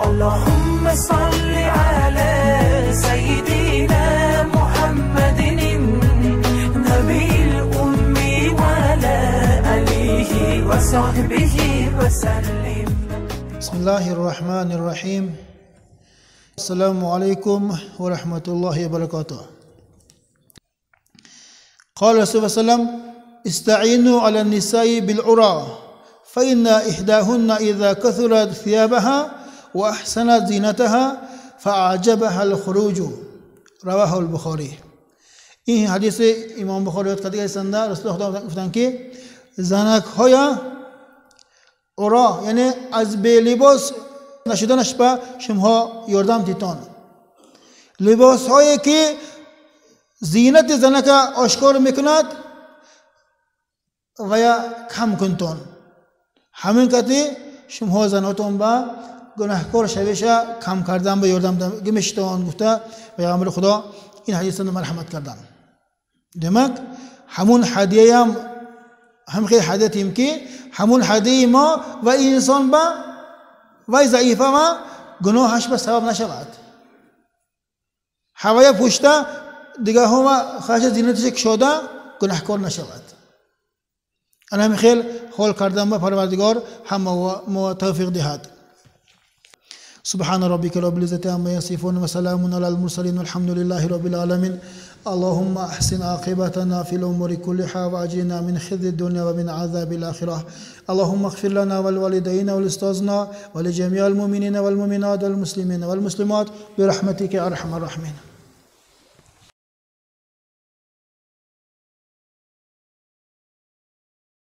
اللهم صل على سيدنا محمد النبي الأمي وعلى آله وصحبه وسلم. بسم الله الرحمن الرحيم. السلام عليكم ورحمة الله وبركاته. قال رسول الله صلى الله عليه وسلم: استعينوا على النساء بالعرى فإن إحداهن إذا كثرت ثيابها وأحسنت زينتها فأعجبها الخروج. رواه البخاري. این حدیث امام بخاری روایت کرده است. رسول الله گفتند که زنک های عرا یعنی از به لباس نشدنش به شما یاردم تیتان، لباس هایی که زینت زنک آشکار میکند و یا کم کنتون، همین کتی شما زناتون با گناهکار شویشه کم کردن به یاردم گمشتان گفته پیامبر خدا این حدیث رو مرحمت کردن. دمک همون هدیه هم خیلی هدیتیم که همون هدیه ما و انسان با و ضعیفه ما گناهش به سبب نشود. هوای پوشته دیگه هم خواهش زینتش کشاده گناهکار نشود. انا هم خیلی حال کردن با پروردگار هم ما توفیق دهد. سبحان ربك رب العزة عما يصفون وسلام على المرسلين والحمد لله رب العالمين. اللهم أحسن عاقبتنا في الأمور كلها وأجرنا من خزي الدنيا ومن عذاب الآخرة. اللهم اغفر لنا والوالدين والأستاذنا ولجميع المؤمنين والمؤمنات والمسلمين والمسلمات برحمتك يا أرحم الراحمين.